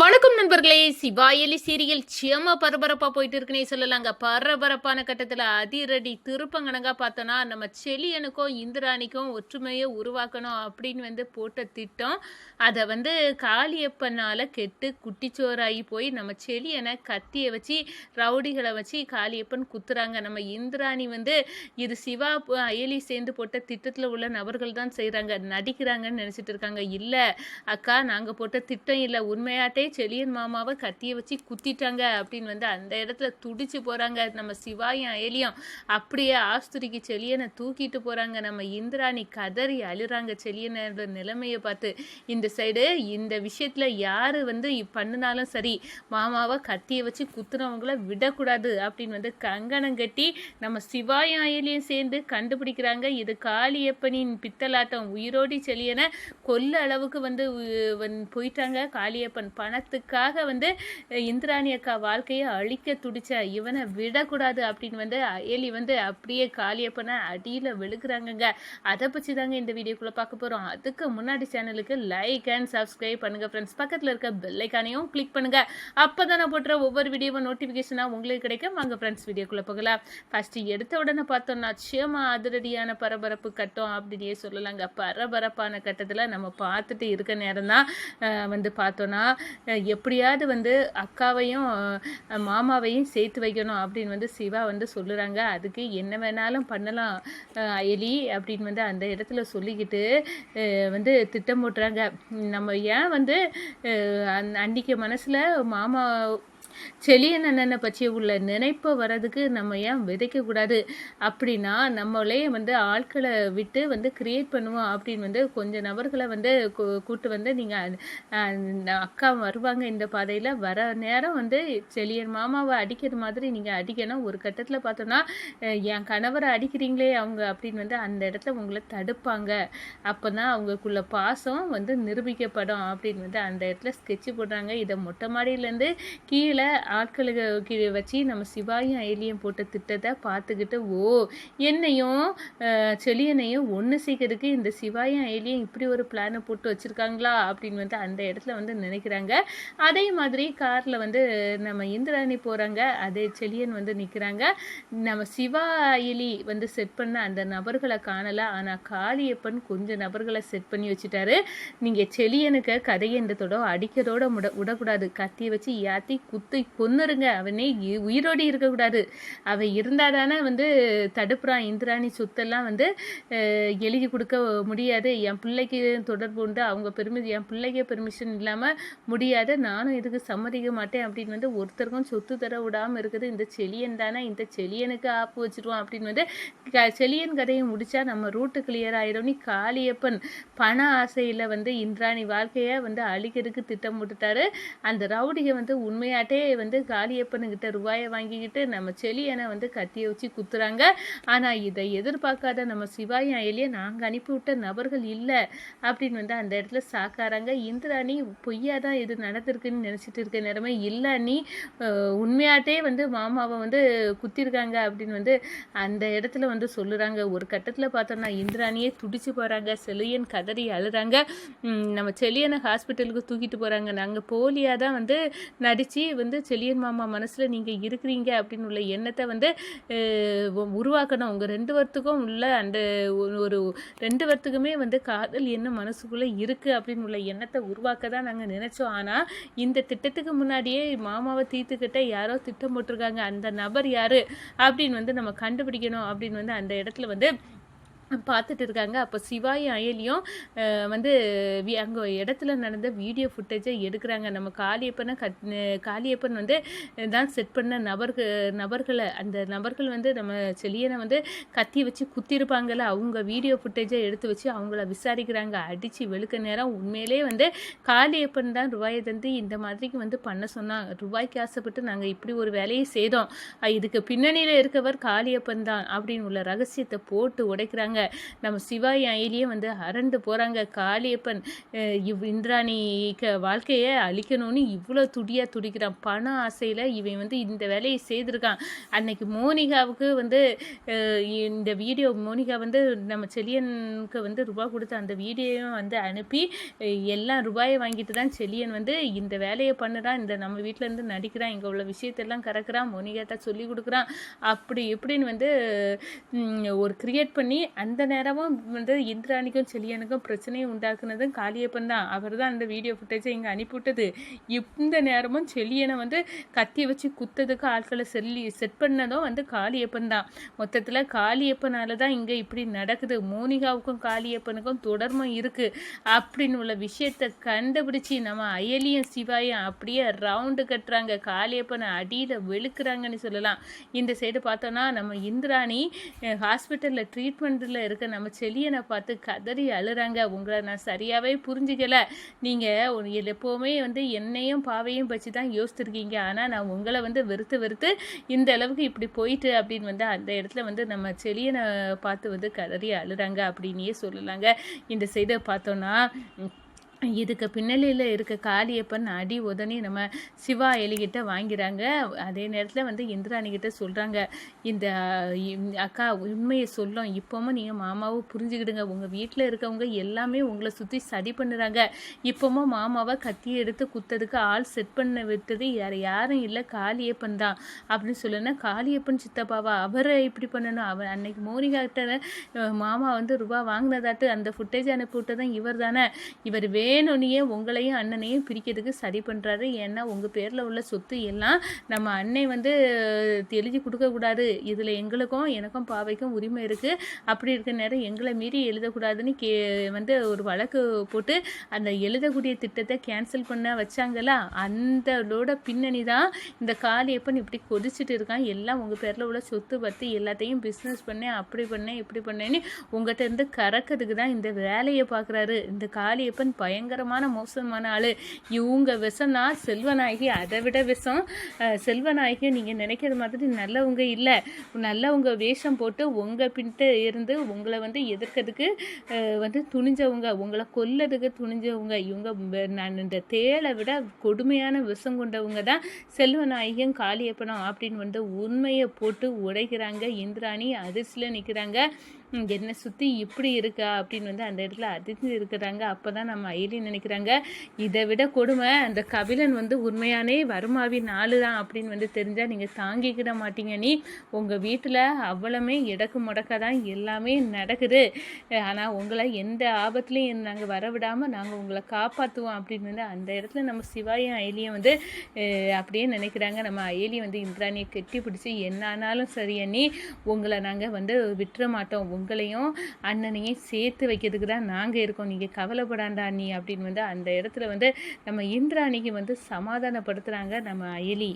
வணக்கம் நண்பர்களே. சிவாயலி சீரியல் சியமா பரபரப்பா போயிட்டு இருக்குன்னே சொல்லலாங்க. பரபரப்பான கட்டத்துல அதிரடி திருப்பங்கணங்கா பார்த்தோன்னா, நம்ம செலியனுக்கும் இந்திராணிக்கும் ஒற்றுமையை உருவாக்கணும் அப்படின்னு போட்ட திட்டம், அதை காளியப்பனால கெட்டு குட்டிச்சோறாகி போய் நம்ம செலியனை கத்தியை வச்சு ரவுடிகளை வச்சு காளியப்பன் குத்துறாங்க. நம்ம இந்திராணி இது சிவா அயலி சேர்ந்து போட்ட திட்டத்தில் உள்ள நபர்கள் தான் செய்கிறாங்க, நடிக்கிறாங்கன்னு நினச்சிட்டு இருக்காங்க. இல்லை அக்கா, நாங்கள் போட்ட திட்டம் இல்லை, உண்மையாட்டே செலியன் மாமாவை கத்தியை வச்சு குத்திட்டாங்க அப்படின்னு அந்த இடத்துல துடிச்சு போகிறாங்க. நம்ம சிவாயும் அயலியும் அப்படியே ஆஸ்துரிக்கு செலியனை தூக்கிட்டு போகிறாங்க. நம்ம இந்திராணி கதறி அழுறாங்க செலியனோட நிலைமையை பார்த்து. இந்த சைடு இந்த விஷயத்தில் யார் பண்ணினாலும் சரி, மாமாவை கத்தியை வச்சு குத்துறவங்கள விடக்கூடாது அப்படின்னு கங்கணம் கட்டி நம்ம சிவாயும் அயலியும் சேர்ந்து கண்டுபிடிக்கிறாங்க. இது காளியப்பனின் பித்தலாட்டம். உயிரோடி செலியனை கொல்ல அளவுக்கு போயிட்டாங்க காளியப்பன். பணத்துக்காக இந்திராணி அக்கா வாழ்க்கையை அழிக்க துடிச்ச இவனை விடக்கூடாது அப்படின்னு அயலி அப்படியே காளியப்பனை அடியில் வெளுக்குறாங்கங்க. அதை பற்றி தாங்க இந்த வீடியோக்குள்ளே பார்க்க போகிறோம். அதுக்கு முன்னாடி சேனலுக்கு லைக் அண்ட் சப்ஸ்கிரைப் பண்ணுங்கள் ஃப்ரெண்ட்ஸ். பக்கத்தில் இருக்க பெல்லைக்கானையும் கிளிக் பண்ணுங்கள். அப்போ தான் நான் போட்டுற ஒவ்வொரு வீடியோவும் நோட்டிஃபிகேஷனாக உங்களுக்கு கிடைக்கும். வாங்க ஃப்ரெண்ட்ஸ், வீடியோக்குள்ளே போகலாம். ஃபஸ்ட்டு எடுத்த உடனே பார்த்தோம்னா நிச்சயமாக அதிரடியான பரபரப்பு கட்டம் அப்படின்னே சொல்லலாங்க. பரபரப்பான கட்டத்தில் நம்ம பார்த்துட்டு இருக்க நேரம் தான் பார்த்தோன்னா, எப்படியாவது அக்காவையும் மாமாவையும் சேர்த்து வைக்கணும் அப்படின்னு சிவா சொல்லுறாங்க. அதுக்கு என்ன வேணாலும் பண்ணலாம் அயலி அப்படின்னு அந்த இடத்துல சொல்லிக்கிட்டு திட்டம் போட்டுறாங்க. நம்ம ஏன் அன்னைக்கு மனசில் மாமா செலியன் அண்ணனை பற்றி உள்ள நினைப்பை வர்றதுக்கு நம்ம ஏன் விதைக்கக்கூடாது அப்படின்னா, நம்மளே ஆட்களை விட்டு கிரியேட் பண்ணுவோம் அப்படின்னு கொஞ்சம் நபர்களை கூட்டு நீங்கள் அக்கா வருவாங்க இந்த பாதையில் வர நேரம் செலியன் மாமாவை அடிக்கிற மாதிரி நீங்கள் அடிக்கணும். ஒரு கட்டத்தில் பார்த்தோன்னா, என் கணவரை அடிக்கிறீங்களே அவங்க அப்படின்னு அந்த இடத்துல உங்களை தடுப்பாங்க. அப்போ தான் அவங்களுக்குள்ள பாசம் நிரூபிக்கப்படும் அப்படின்னு அந்த இடத்துல ஸ்கெட்சு போடுறாங்க. இதை மொட்டை மாடியிலேருந்து கீழே ஆட்களுக்கு வச்சு நம்ம சிவாயும் அயலியும் போட்ட திட்டத்தை பார்த்துக்கிட்டு, ஓ என்னையும் செலியனையும் ஒன்று சேர்க்கறதுக்கு இந்த சிவாயும் அயலியும் இப்படி ஒரு பிளானை போட்டு வச்சுருக்காங்களா அப்படின்னு அந்த இடத்துல நினைக்கிறாங்க. அதே மாதிரி காரில் நம்ம இந்திராணி போகிறாங்க. அதே செலியன் நிற்கிறாங்க. நம்ம சிவா அயலி செட் பண்ண அந்த நபர்களை காணலை. ஆனால் காளியப்பன் கொஞ்சம் நபர்களை செட் பண்ணி வச்சுட்டாரு. நீங்கள் செலியனுக்கு கதையன்றதோட அடிக்கிறதோட விடக்கூடாது, கத்தியை வச்சு யாத்தி குத்தி கொன்னுருங்க, அவனே உயிரோடு இருக்கக்கூடாது. அவன் இருந்தால் தானே தடுப்புறான். இந்திராணி சொத்தெல்லாம் எழுதி கொடுக்க முடியாது. என் பிள்ளைக்கு தொடர்பு உண்டு, அவங்க என் பிள்ளைக்கு பெர்மிஷன் இல்லாமல் முடியாது, நானும் இதுக்கு சம்மதிக்க மாட்டேன் அப்படின்னு ஒருத்தருக்கும் சொத்து தர விடாமல் இருக்குது இந்த செலியன் தானே. இந்த செலியனுக்கு ஆப்பு வச்சுருவான் அப்படின்னு செலியன் கதையை முடித்தா நம்ம ரூட்டு கிளியர் ஆகிடும்னு காளியப்பன் பண ஆசையில் இந்திராணி வாழ்க்கையை அழிக்கிறதுக்கு திட்டம் போட்டுட்டாரு. அந்த ரவுடிகை உண்மையாட்டே காளியப்பனுக்கிட்ட ரூபாயை வாங்கிக்கிட்டு நம்ம செலியனை கத்தியை வச்சு குத்துறாங்க. ஆனால் இதை எதிர்பார்க்காத நம்ம சிவாயும் அயலியை நாங்கள் அனுப்பிவிட்ட நபர்கள் இல்லை அப்படின்னு அந்த இடத்துல சாக்காராங்க. இந்திராணி பொய்யா தான் இது நடந்திருக்குன்னு நினச்சிட்டு இருக்க நேரமே இல்லை, நீ உண்மையாட்டே மாமாவை குத்திருக்காங்க அப்படின்னு அந்த இடத்துல சொல்லுறாங்க. ஒரு கட்டத்தில் பார்த்தோம்னா இந்திராணியே துடிச்சு போகிறாங்க. செலியன் கதறி அழுறாங்க. நம்ம செலியனை ஹாஸ்பிட்டலுக்கு தூக்கிட்டு போகிறாங்க. நாங்கள் போலியாக தான் நடித்து செலியன் மாமா மனசில் நீங்கள் இருக்கிறீங்க அப்படின்னு உள்ள எண்ணத்தை உருவாக்கணும். உங்கள் ரெண்டு பேர்த்துக்கும் உள்ள அந்த ஒரு ரெண்டு பேர்த்துக்குமே காதல் எண்ணம் மனசுக்குள்ளே இருக்குது அப்படின்னு உள்ள எண்ணத்தை உருவாக்க தான் நாங்கள் நினச்சோம். ஆனால் இந்த திட்டத்துக்கு முன்னாடியே மாமாவை தீர்த்துக்கிட்ட யாரோ திட்டம் போட்டிருக்காங்க. அந்த நபர் யார் அப்படின்னு நம்ம கண்டுபிடிக்கணும் அப்படின்னு அந்த இடத்துல பார்த்துட்டு இருக்காங்க. அப்போ சிவாயும் அயலியும் அங்கே இடத்துல நடந்த வீடியோ ஃபுட்டேஜை எடுக்கிறாங்க. நம்ம காளியப்பன் தான் செட் பண்ண நபர்களை அந்த நபர்கள் நம்ம செலியனை கத்தி வச்சு குத்திருப்பாங்கள்ல, அவங்க வீடியோ ஃபுட்டேஜை எடுத்து வச்சு அவங்கள விசாரிக்கிறாங்க. அடித்து வெளுக்க நேரம் உண்மையிலே காளியப்பன் தான் ரூபாயை தந்து இந்த மாதிரிக்கு பண்ண சொன்னாங்க. ரூபாய்க்கு ஆசைப்பட்டு நாங்கள் இப்படி ஒரு வேலையை செய்தோம், இதுக்கு பின்னணியில் இருக்கவர் காளியப்பன் தான் அப்படின்னு உள்ள ரகசியத்தை போட்டு உடைக்கிறாங்க. நம்ம சிவாய் அயலியே வந்து அரண்டு போகிறாங்க. காளியப்பன் இந்திராணிக்கு வாழ்க்கையை அழிக்கணும்னு இவ்வளோ துடியாக துடிக்கிறான். பண ஆசையில் இவன் வந்து இந்த வேலையை செய்திருக்கான். அன்னைக்கு மோனிகாவுக்கு வந்து இந்த வீடியோ மோனிகா வந்து நம்ம செலியனுக்கு வந்து ரூபா கொடுத்து அந்த வீடியோவும் வந்து அனுப்பி எல்லாம் ரூபாயை வாங்கிட்டு தான் செலியன் வந்து இந்த வேலையை பண்ணுறான், இந்த நம்ம வீட்டிலேருந்து நடிக்கிறான், இங்கே உள்ள விஷயத்தெல்லாம் கறக்கிறான், மோனிகாட்ட சொல்லி கொடுக்குறான், அப்படி இப்படின்னு வந்து ஒரு கிரியேட் பண்ணி அந்த நேரமும் வந்து இந்திராணிக்கும் செலியனுக்கும் பிரச்சனையை உண்டாக்குனதும் காளியப்பன் தான். அவர் தான் அந்த வீடியோ ஃபுட்டேஜை இங்கே அனுப்பிவிட்டது. இந்த நேரமும் செலியனை வந்து கத்தி வச்சு குத்ததுக்கு ஆட்களை செட் பண்ணதும் வந்து காளியப்பன் தான். மொத்தத்தில் காளியப்பனால தான் இங்கே இப்படி நடக்குது. மோனிகாவுக்கும் காளியப்பனுக்கும் தொடர்மும் இருக்குது அப்படின்னு உள்ள விஷயத்தை கண்டுபிடிச்சி நம்ம அயலியும் சிவாயும் அப்படியே ரவுண்டு கட்டுறாங்க. காளியப்பனை அடியில் வெளுக்கிறாங்கன்னு சொல்லலாம். இந்த சைடு பார்த்தோன்னா நம்ம இந்திராணி ஹாஸ்பிட்டலில் ட்ரீட்மெண்ட்டில் இருக்க நம்ம செலியனை பார்த்து கதறி அழுறாங்க. உங்களை நான் சரியாகவே புரிஞ்சிக்கல, நீங்கள் எப்போவுமே வந்து என்னையும் பாவையும் வச்சு தான் யோசித்துருக்கீங்க, ஆனால் நான் உங்களை வந்து வெறுத்து இந்த அளவுக்கு இப்படி போயிட்டு அப்படின்னு வந்து அந்த இடத்துல வந்து நம்ம செலியனை பார்த்து வந்து கதறி அழுறாங்க அப்படின்னே சொல்லலாங்க. இந்த சைடை பார்த்தோன்னா இதுக்கு பின்னணியில் இருக்க காளியப்பன் அடி உதனி நம்ம சிவா எலிகிட்ட வாங்கிறாங்க. அதே நேரத்தில் வந்து இந்திராணிக்கிட்ட சொல்கிறாங்க, இந்த அக்கா உண்மையை சொல்லும், இப்போவும் நீங்கள் மாமாவும் புரிஞ்சுக்கிடுங்க, உங்கள் வீட்டில் இருக்கவங்க எல்லாமே உங்களை சுற்றி சதி பண்ணுறாங்க, இப்போவும் மாமாவை கத்தி எடுத்து குத்ததுக்கு ஆள் செட் பண்ண விட்டது யாரும் இல்லை, காளியப்பன் தான் அப்படின்னு சொல்லுன்னா, காளியப்பன் சித்தப்பாவா, அவரை இப்படி பண்ணணும், அவர் அன்னைக்கு மோனிகாட்ட மாமா வந்து ரூபா வாங்கினதாட்டு அந்த ஃபுட்டேஜ் அனுப்பி விட்டதான் இவர் தானே, இவர் வேணும்னே உங்களையும் அண்ணனையும் பிரிக்கிறதுக்கு சரி பண்ணுறாரு. ஏன்னா உங்கள் பேரில் உள்ள சொத்து எல்லாம் நம்ம அண்ணன் வந்து எழுதி கொடுக்கக்கூடாது, இதில் எங்களுக்கும் எனக்கும் பாவைக்கும் உரிமை இருக்குது, அப்படி இருக்க நேரம் எங்களை மீறி எழுதக்கூடாதுன்னு வந்து ஒரு வழக்கு போட்டு அந்த எழுதக்கூடிய திட்டத்தை கேன்சல் பண்ண வச்சாங்களா, அந்தோட பின்னணி தான் இந்த காளியப்பன் இப்படி கொதிச்சுட்டு இருக்கான். எல்லாம் உங்கள் பேரில் உள்ள சொத்து பற்றி எல்லாத்தையும் பிஸ்னஸ் பண்ணேன், அப்படி பண்ணேன் இப்படி பண்ணேன்னு உங்கள்கிட்ட இருந்து கறக்கிறதுக்கு தான் இந்த வேலையை பார்க்குறாரு. இந்த காளியப்பன் பயங்கரமான மோசமான ஆள். இவங்க விஷம்னா செல்வநாயகி அதை விட விஷம். செல்வநாயகி நீங்கள் நினைக்கிற மாதிரி நல்லவங்க இல்லை, நல்லவங்க வேஷம் போட்டு உங்கள் பின்ட்டு இருந்து உங்களை வந்து எதிர்க்கிறதுக்கு வந்து துணிஞ்சவங்க, உங்களை கொல்லதுக்கு துணிஞ்சவங்க. இவங்க நான் இந்த தேளை விட கொடுமையான விஷம் கொண்டவங்க தான் செல்வநாயகியும் காளியப்பனும் அப்படின்னு வந்து உண்மையை போட்டு உடைக்கிறாங்க. இந்திராணி அதிர்ச்சியில் நிற்கிறாங்க. என்னை சுற்றி இப்படி இருக்கா அப்படின்னு வந்து அந்த இடத்துல அதிர்ச்சி இருக்கிறாங்க. அப்போ தான் நம்ம அயலி நினைக்கிறாங்க, இதை விட கொடுமை அந்த கபிலன் வந்து உண்மையானே வருமாவின் ஆளு தான் அப்படின்னு வந்து தெரிஞ்சால் நீங்கள் தாங்கிக்கிட மாட்டீங்க. நீ உங்கள் வீட்டில் அவ்வளவுமே இடக்கு முடக்க தான் எல்லாமே நடக்குது, ஆனால் உங்களை எந்த ஆபத்துலையும் நாங்கள் வரவிடாமல் நாங்கள் உங்களை காப்பாற்றுவோம் அப்படின்னு வந்து அந்த இடத்துல நம்ம சிவாயும் அயலியும் வந்து அப்படியே நினைக்கிறாங்க. நம்ம அயலி வந்து இந்திராணியை கெட்டி பிடிச்சி என்ன ஆனாலும் சரி அண்ணி, உங்களை நாங்கள் வந்து விட்டுற மாட்டோம், உங்களையும் அண்ணனையும் சேர்த்து வைக்கிறதுக்கு தான் நாங்கள் இருக்கோம், நீங்கள் கவலைப்படாண்டா அண்ணி அப்படின்னு வந்து அந்த இடத்துல வந்து நம்ம இந்திராணிக்கு வந்து சமாதானப்படுத்துகிறாங்க நம்ம அயலி.